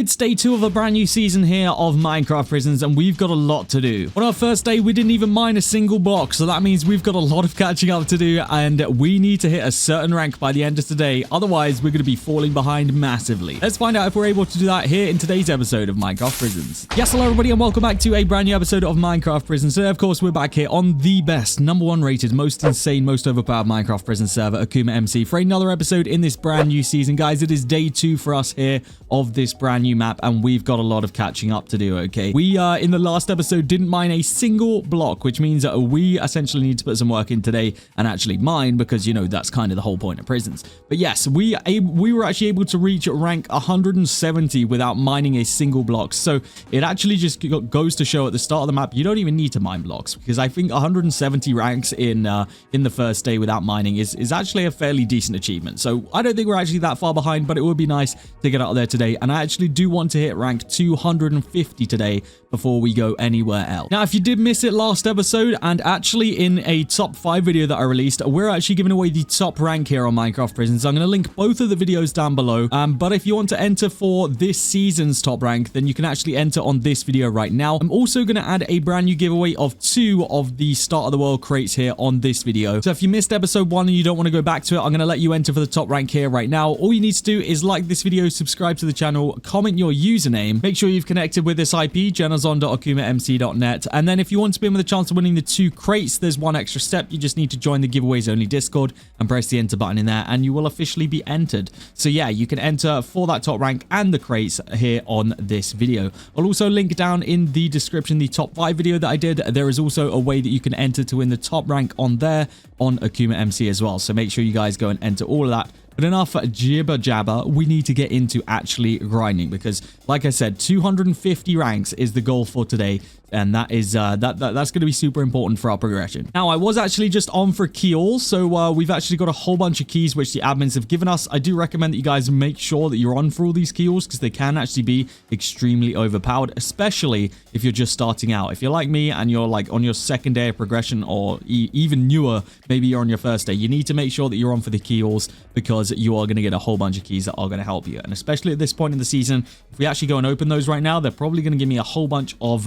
It's day 2 of a brand new season here of Minecraft Prisons, and we've got a lot to do. On our first day, we didn't even mine a single block, so that means we've got a lot of catching up to do, and we need to hit a certain rank by the end of today. Otherwise, we're going to be falling behind massively. Let's find out if we're able to do that here in today's episode of Minecraft Prisons. Yes, hello everybody, and welcome back to a brand new episode of Minecraft Prisons. Today, of course, we're back here on the best, #1 rated, most insane, most overpowered Minecraft Prison server, AkumaMC, for another episode in this brand new season. Guys, it is day 2 for us here of this brand new map, and we've got a lot of catching up to do, okay? We, in the last episode, didn't mine a single block, which means that we essentially need to put some work in today and actually mine, because, you know, that's kind of the whole point of prisons. But yes, we were actually able to reach rank 170 without mining a single block. So it actually just goes to show at the start of the map, you don't even need to mine blocks, because I think 170 ranks in the first day without mining is actually a fairly decent achievement. So I don't think we're actually that far behind, but it would be nice to get out there today. And I actually do want to hit rank 250 today before we go anywhere else. Now, if you did miss it last episode, and actually in a top 5 video that I released, we're actually giving away the top rank here on Minecraft Prisons. I'm going to link both of the videos down below. But if you want to enter for this season's top rank, then you can actually enter on this video right now. I'm also going to add a brand new giveaway of 2 of the Start of the World crates here on this video. So if you missed episode 1 and you don't want to go back to it, I'm going to let you enter for the top rank here right now. All you need to do is like this video, subscribe to the channel, comment your username, make sure you've connected with this IP, Generzon.AkumaMC.net, and then if you want to be in with a chance of winning the 2 crates, there's one extra step. You just need to join the giveaways only Discord and press the enter button in there, and you will officially be entered. So yeah, you can enter for that top rank and the crates here on this video. I'll also link down in the description the top 5 video that I did. There is also a way that you can enter to win the top rank on there on AkumaMC as well. So make sure you guys go and enter all of that. But enough jibber jabber, we need to get into actually grinding, because like I said, 250 ranks is the goal for today, and that is that's going to be super important for our progression. Now, I was actually just on for keys, so we've actually got a whole bunch of keys which the admins have given us. I do recommend that you guys make sure that you're on for all these keys, because they can actually be extremely overpowered, especially if you're just starting out. If you're like me and you're like on your second day of progression, or even newer, maybe you're on your first day, you need to make sure that you're on for the keys, because you are going to get a whole bunch of keys that are going to help you. And especially at this point in the season, if we actually go and open those right now, they're probably going to give me a whole bunch of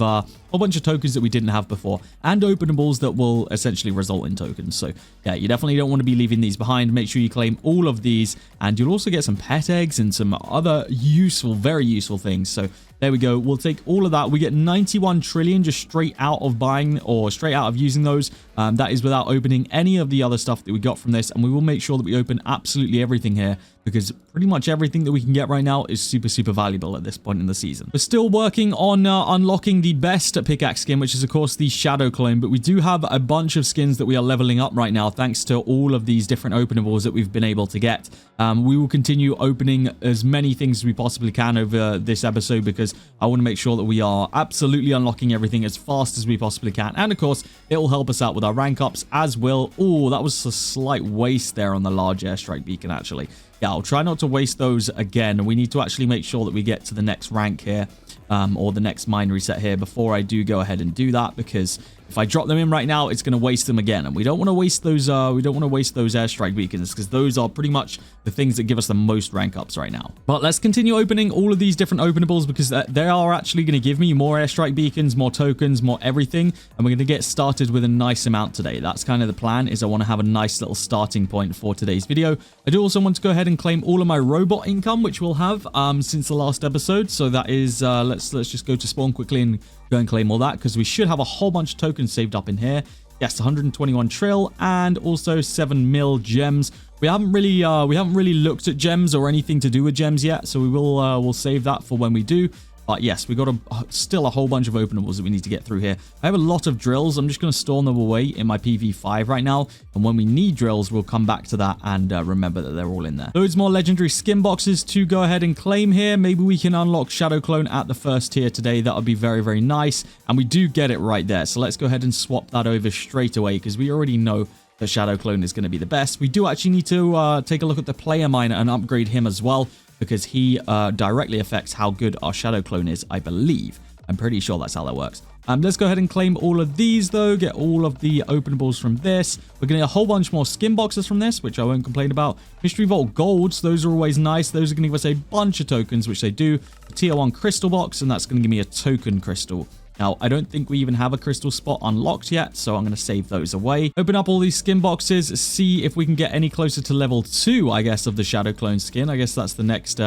tokens that we didn't have before, and openables that will essentially result in tokens. So yeah, you definitely don't want to be leaving these behind. Make sure you claim all of these, and you'll also get some pet eggs and some other useful, very useful things. So there we go. We'll take all of that. We get 91 trillion just straight out of buying, or straight out of using those. That is without opening any of the other stuff that we got from this. And we will make sure that we open absolutely everything here, because pretty much everything that we can get right now is super, super valuable at this point in the season. We're still working on unlocking the best pickaxe skin, which is, of course, the Shadow Clone. But we do have a bunch of skins that we are leveling up right now, thanks to all of these different openables that we've been able to get. We will continue opening as many things as we possibly can over this episode, because I want to make sure that we are absolutely unlocking everything as fast as we possibly can. And, of course, it will help us out with our rank ups as well. Oh, that was a slight waste there on the large airstrike beacon, actually. Yeah, I'll try not to waste those again. We need to actually make sure that we get to the next rank here, or the next mine reset here, before I do go ahead and do that, because if I drop them in right now, it's going to waste them again, and we don't want to waste those. We don't want to waste those airstrike beacons, because those are pretty much the things that give us the most rank ups right now. But let's continue opening all of these different openables, because they are actually going to give me more airstrike beacons, more tokens, more everything, and we're going to get started with a nice amount today. That's kind of the plan. Is I want to have a nice little starting point for today's video. I do also want to go ahead and claim all of my robot income, which we'll have since the last episode. So that is let's just go to spawn quickly and go and claim all that, because we should have a whole bunch of tokens saved up in here. Yes, 121 trill, and also 7 mil gems. We haven't really looked at gems or anything to do with gems yet, so we will we'll save that for when we do. But yes, we've got still a whole bunch of openables that we need to get through here. I have a lot of drills. I'm just going to store them away in my PV5 right now. And when we need drills, we'll come back to that and remember that they're all in there. Loads more legendary skin boxes to go ahead and claim here. Maybe we can unlock Shadow Clone at the first tier today. That would be very, very nice. And we do get it right there. So let's go ahead and swap that over straight away, because we already know the Shadow Clone is going to be the best. We do actually need to take a look at the player miner and upgrade him as well, because he directly affects how good our Shadow Clone is, I believe. I'm pretty sure that's how that works. Let's go ahead and claim all of these, though. Get all of the openables from this. We're getting a whole bunch more skin boxes from this, which I won't complain about. Mystery Vault Golds, those are always nice. Those are going to give us a bunch of tokens, which they do. A tier 1 crystal box, and that's going to give me a token crystal. Now, I don't think we even have a crystal spot unlocked yet, so I'm going to save those away. Open up all these skin boxes, see if we can get any closer to level 2, I guess, of the Shadow Clone skin. I guess that's the next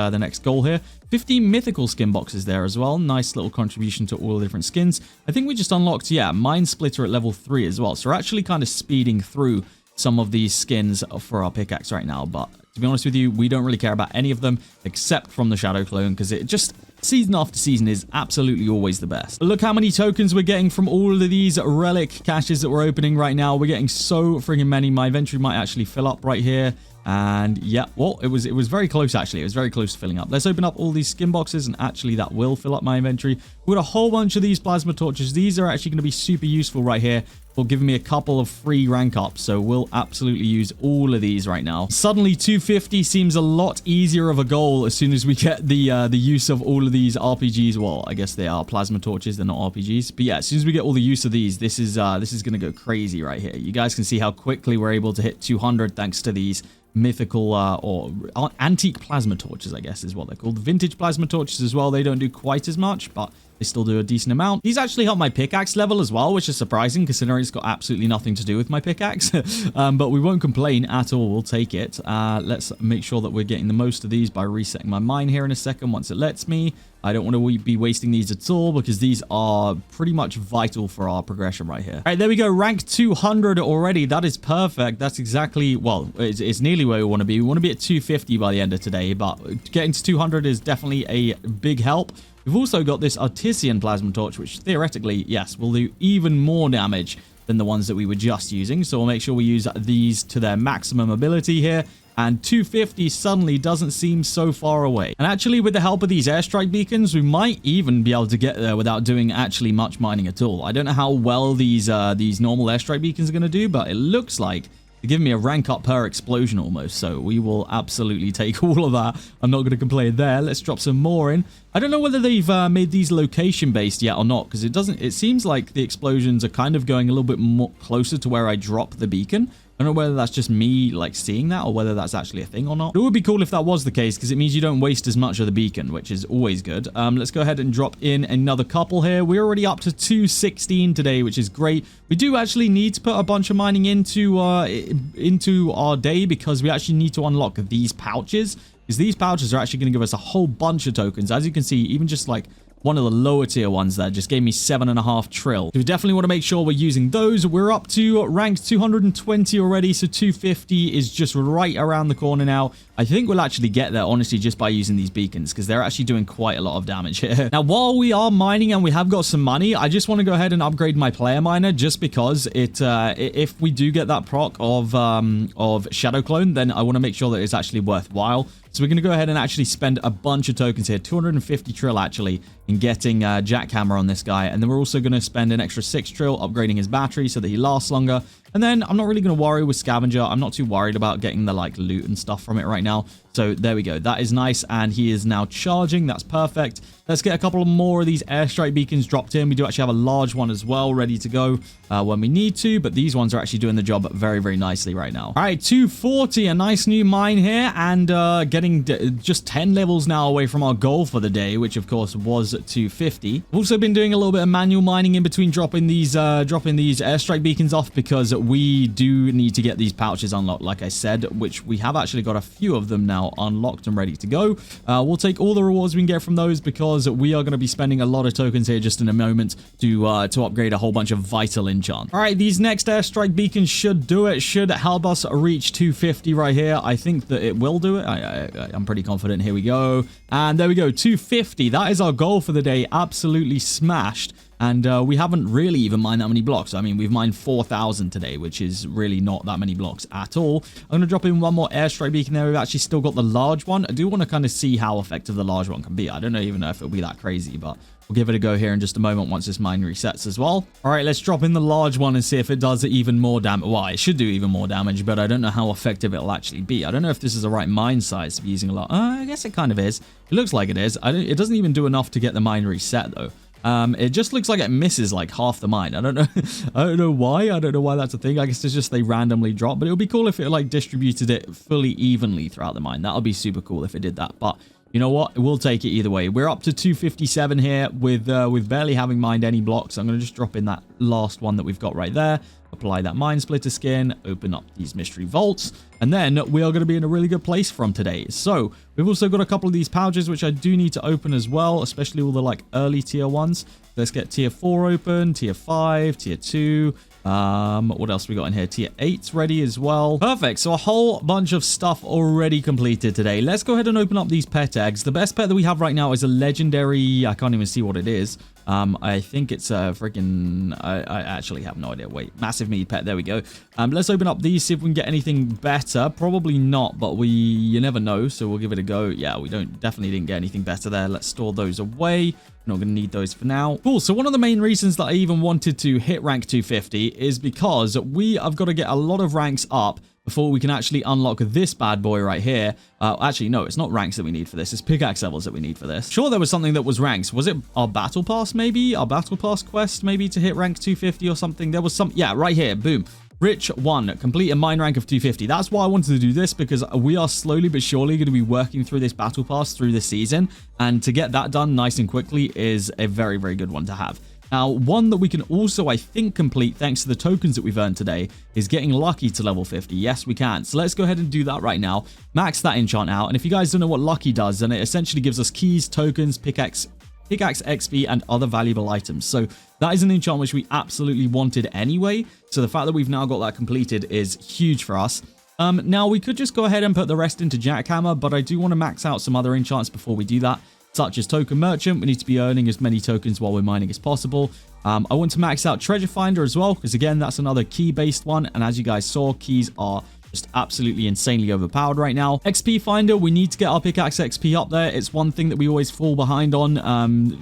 goal here. 15 mythical skin boxes there as well. Nice little contribution to all the different skins. I think we just unlocked, yeah, Mind Splitter at level 3 as well. So we're actually kind of speeding through some of these skins for our pickaxe right now. But to be honest with you, we don't really care about any of them except from the Shadow Clone, because it just... season after season is absolutely always the best. But look how many tokens we're getting from all of these relic caches that we're opening right now. We're getting so friggin' many. My inventory might actually fill up right here. And yeah, well, it was very close, actually. It was very close to filling up. Let's open up all these skin boxes, and actually that will fill up my inventory. We've got a whole bunch of these plasma torches. These are actually going to be super useful right here for giving me a couple of free rank ups. So we'll absolutely use all of these right now. Suddenly 250 seems a lot easier of a goal as soon as we get the use of all of these RPGs. Well, I guess they are plasma torches, they're not RPGs. But yeah, as soon as we get all the use of these, this is going to go crazy right here. You guys can see how quickly we're able to hit 200 thanks to these mythical or antique plasma torches, I guess is what they're called. Vintage plasma torches as well. They don't do quite as much, but they still do a decent amount. These actually help my pickaxe level as well, which is surprising considering it's got absolutely nothing to do with my pickaxe. But we won't complain at all. We'll take it. Let's make sure that we're getting the most of these by resetting my mine here in a second once it lets me. I don't want to be wasting these at all because these are pretty much vital for our progression right here. All right, there we go. Rank 200 already. That is perfect. That's exactly, well, it's nearly where we want to be. We want to be at 250 by the end of today, but getting to 200 is definitely a big help. We've also got this Artisan Plasma Torch, which theoretically, yes, will do even more damage than the ones that we were just using. So we'll make sure we use these to their maximum ability here. And 250 suddenly doesn't seem so far away. And actually, with the help of these airstrike beacons, we might even be able to get there without doing actually much mining at all. I don't know how well these normal airstrike beacons are going to do, but it looks like they're giving me a rank up per explosion almost. So we will absolutely take all of that. I'm not going to complain there. Let's drop some more in. I don't know whether they've made these location based yet or not, because it seems like the explosions are kind of going a little bit more closer to where I drop the beacon. I don't know whether that's just me like seeing that or whether that's actually a thing or not. It would be cool if that was the case because it means you don't waste as much of the beacon, which is always good. Let's go ahead and drop in another couple here. We're already up to 216 today, which is great. We do actually need to put a bunch of mining into our day because we actually need to unlock these pouches. Because these pouches are actually going to give us a whole bunch of tokens. As you can see, even just like one of the lower tier ones there just gave me 7.5 trill. So we definitely want to make sure we're using those. We're up to rank 220 already, so 250 is just right around the corner now. I think we'll actually get there, honestly, just by using these beacons, because they're actually doing quite a lot of damage here. Now, while we are mining and we have got some money, I just want to go ahead and upgrade my player miner, just because if we do get that proc of Shadow Clone, then I want to make sure that it's actually worthwhile. So we're going to go ahead and actually spend a bunch of tokens here, 250 trill actually, in getting Jackhammer on this guy. And then we're also going to spend an extra 6 trill upgrading his battery so that he lasts longer. And then I'm not really going to worry with Scavenger. I'm not too worried about getting the like loot and stuff from it right now. So there we go. That is nice. And he is now charging. That's perfect. Let's get a couple more of these airstrike beacons dropped in. We do actually have a large one as well ready to go when we need to. But these ones are actually doing the job very, very nicely right now. All right, 240. A nice new mine here. And getting just 10 levels now away from our goal for the day, which of course was 250. We've also been doing a little bit of manual mining in between dropping these airstrike beacons off because we do need to get these pouches unlocked, like I said, which we have actually got a few of them now unlocked and ready to go. We'll take all the rewards we can get from those because we are going to be spending a lot of tokens here just in a moment to upgrade a whole bunch of vital enchant. All right, these next airstrike beacons should do it, should help us reach 250 right here. I think that it will do it. I'm pretty confident. Here we go. And there we go, 250. That is our goal for the day. Absolutely smashed. And we haven't really even mined that many blocks. I mean, we've mined 4,000 today, which is really not that many blocks at all. I'm going to drop in one more airstrike beacon there. We've actually still got the large one. I do want to kind of see how effective the large one can be. I don't even know if it'll be that crazy, but we'll give it a go here in just a moment once this mine resets as well. All right, let's drop in the large one and see if it does even more damage. Well, it should do even more damage, but I don't know how effective it'll actually be. I don't know if this is the right mine size to be using a lot. I guess it kind of is. It looks like it is. It doesn't even do enough to get the mine reset, though. It just looks like it misses like half the mine. I don't know. I don't know why. I don't know why that's a thing. I guess it's just they randomly drop, but it would be cool if it like distributed it fully evenly throughout the mine. That would be super cool if it did that. But you know what? We'll take it either way. We're up to 257 here with barely having mined any blocks. I'm going to just drop in that last one that we've got right there. Apply that mine splitter skin, open up these mystery vaults, and then we are going to be in a really good place from today. So we've also got a couple of these pouches, which I do need to open as well, especially all the like early tier ones. Let's get tier 4 open, tier 5, tier 2. What else we got in here? Tier 8's ready as well. Perfect. So a whole bunch of stuff already completed today. Let's go ahead and open up these pet eggs. The best pet that we have right now is a legendary. I can't even see what it is. I think it's a freaking, I actually have no idea. Wait, massive meat pet. There we go. Let's open up these, see if we can get anything better. Probably not, but you never know. So we'll give it a go. Yeah, we definitely didn't get anything better there. Let's store those away. Not going to need those for now. Cool. So one of the main reasons that I even wanted to hit rank 250 is because we have got to get a lot of ranks up before we can actually unlock this bad boy right here. Actually, no, it's not ranks that we need for this. It's pickaxe levels that we need for this. Sure, there was something that was ranks. Was it our battle pass, maybe? Our battle pass quest, maybe, to hit rank 250 or something? There was some... Yeah, right here. Boom. Rich 1, complete a mine rank of 250. That's why I wanted to do this, because we are slowly but surely going to be working through this battle pass through this season. And to get that done nice and quickly is a very, very good one to have. Now, one that we can also, I think, complete thanks to the tokens that we've earned today is getting lucky to level 50. Yes, we can. So let's go ahead and do that right now. Max that enchant out. And if you guys don't know what lucky does, then it essentially gives us keys, tokens, pickaxe XP, and other valuable items. So that is an enchant which we absolutely wanted anyway. So the fact that we've now got that completed is huge for us. Now, we could just go ahead and put the rest into jackhammer, but I do want to max out some other enchants before we do that, such as token merchant. We need to be earning as many tokens while we're mining as possible. I want to max out treasure finder as well, because again, that's another key based one. And as you guys saw, keys are just absolutely insanely overpowered right now. XP finder, we need to get our pickaxe XP up there. It's one thing that we always fall behind on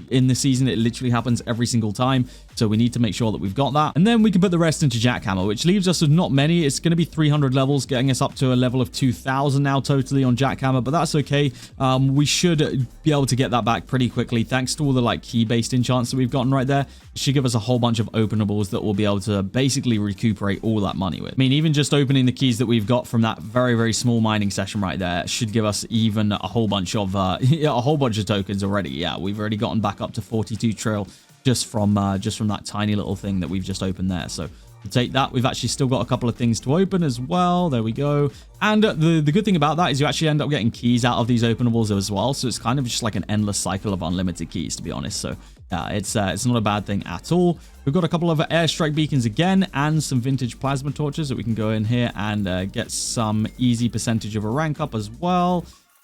in the season. It literally happens every single time. So we need to make sure that we've got that. And then we can put the rest into jackhammer, which leaves us with not many. It's going to be 300 levels, getting us up to a level of 2,000 now totally on jackhammer, but that's okay. We should be able to get that back pretty quickly thanks to all the like key-based enchants that we've gotten right there. It should give us a whole bunch of openables that we'll be able to basically recuperate all that money with. I mean, even just opening the keys that we've got from that very, very small mining session right there should give us even a whole bunch of tokens already. Yeah, we've already gotten back up to 42 trill. Just from that tiny little thing that we've just opened there. So we'll take that. We've actually still got a couple of things to open as well. There we go. And the good thing about that is you actually end up getting keys out of these openables as well. So it's kind of just like an endless cycle of unlimited keys, to be honest. So yeah, it's not a bad thing at all. We've got a couple of airstrike beacons again and some vintage plasma torches that we can go in here and get some easy percentage of a rank up as well.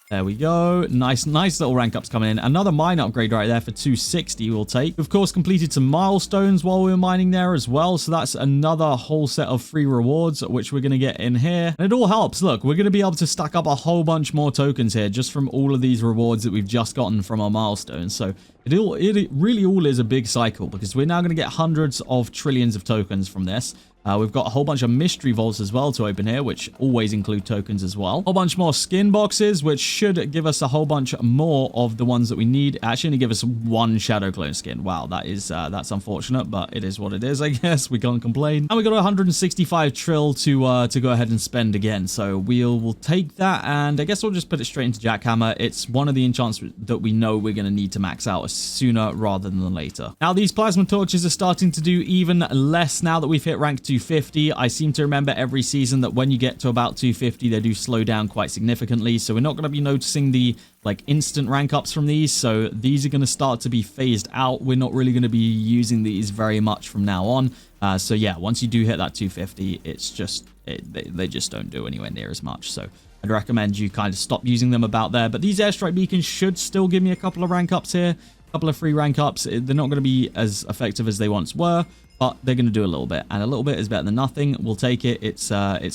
There we go. Nice little rank ups coming in. Another mine upgrade right there for 260 we'll take. Of course, completed some milestones while we were mining there as well. So that's another whole set of free rewards, which we're going to get in here. And it all helps. Look, we're going to be able to stack up a whole bunch more tokens here just from all of these rewards that we've just gotten from our milestones. So it really all is a big cycle, because we're now going to get hundreds of trillions of tokens from this. We've got a whole bunch of mystery vaults as well to open here, which always include tokens as well. A whole bunch more skin boxes, which should give us a whole bunch more of the ones that we need. Actually, only give us one shadow clone skin. Wow, that's unfortunate, but it is what it is, I guess. We can't complain. And we got 165 trill to go ahead and spend again. So we'll take that, and I guess we'll just put it straight into jackhammer. It's one of the enchants that we know we're going to need to max out sooner rather than later. Now, these plasma torches are starting to do even less now that we've hit rank 250. I seem to remember every season that when you get to about 250, they do slow down quite significantly. So we're not going to be noticing the like instant rank ups from these. So these are going to start to be phased out. We're not really going to be using these very much from now on. So yeah, once you do hit that 250, it's just, they just don't do anywhere near as much. So I'd recommend you kind of stop using them about there. But these airstrike beacons should still give me a couple of rank ups here. A couple of free rank ups. They're not going to be as effective as they once were. but they're going to do a little bit, and a little bit is better than nothing. We'll take it. It's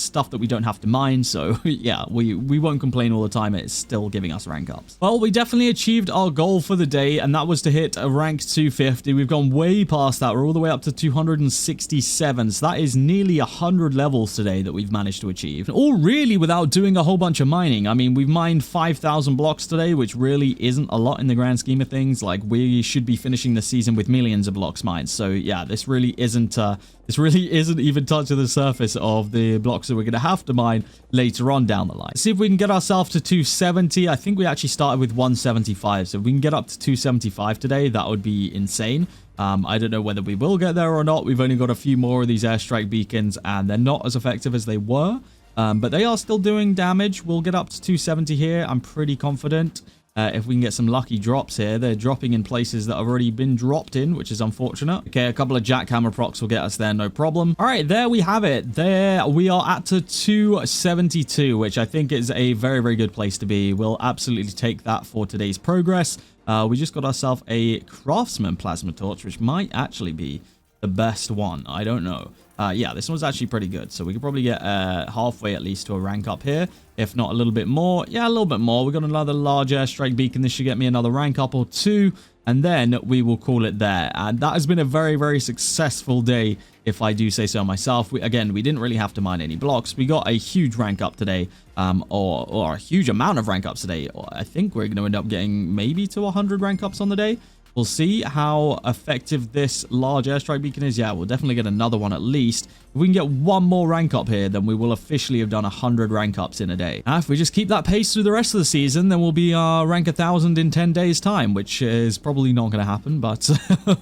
stuff that we don't have to mine, so yeah, we won't complain all the time. It's still giving us rank ups. Well, we definitely achieved our goal for the day, and that was to hit a rank 250. We've gone way past that. We're all the way up to 267, so that is nearly 100 levels today that we've managed to achieve. All really without doing a whole bunch of mining. I mean, we've mined 5,000 blocks today, which really isn't a lot in the grand scheme of things. Like, we should be finishing the season with millions of blocks mined. So yeah, this really isn't even touching the surface of the blocks that we're going to have to mine later on down the line. Let's see if we can get ourselves to 270. I think we actually started with 175, so if we can get up to 275 today, that would be insane. I don't know whether we will get there or not. We've only got a few more of these airstrike beacons, and they're not as effective as they were, but they are still doing damage. We'll get up to 270 here. I'm pretty confident. If we can get some lucky drops here. They're dropping in places that have already been dropped in, which is unfortunate. Okay, a couple of jackhammer procs will get us there, no problem. All right, there we have it. There we are at 272, which I think is a very, very good place to be. We'll absolutely take that for today's progress. We just got ourselves a craftsman plasma torch, which might actually be the best one. I don't know. Yeah, this one's actually pretty good. So we could probably get halfway at least to a rank up here. If not a little bit more. Yeah, a little bit more. We got another large airstrike beacon. This should get me another rank up or two. And then we will call it there. And that has been a very, very successful day, if I do say so myself. Again, we didn't really have to mine any blocks. We got a huge rank up today, or a huge amount of rank ups today. I think we're going to end up getting maybe to 100 rank ups on the day. We'll see how effective this large airstrike beacon is. Yeah, we'll definitely get another one at least. If we can get one more rank up here, then we will officially have done 100 rank ups in a day. Now, if we just keep that pace through the rest of the season, then we'll be rank 1,000 in 10 days time, which is probably not going to happen, but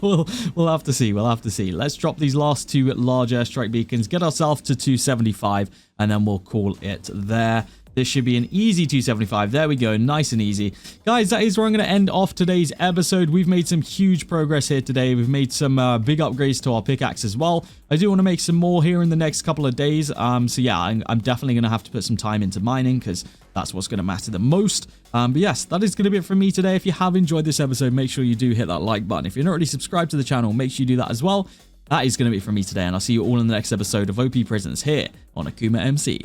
we'll have to see. We'll have to see. Let's drop these last two large airstrike beacons, get ourselves to 275, and then we'll call it there. This should be an easy 275. There we go. Nice and easy. Guys, that is where I'm going to end off today's episode. We've made some huge progress here today. We've made some big upgrades to our pickaxe as well. I do want to make some more here in the next couple of days. So yeah, I'm definitely going to have to put some time into mining because that's what's going to matter the most. But yes, that is going to be it from me today. If you have enjoyed this episode, make sure you do hit that like button. If you're not already subscribed to the channel, make sure you do that as well. That is going to be it from me today, and I'll see you all in the next episode of OP Prisons here on AkumaMC.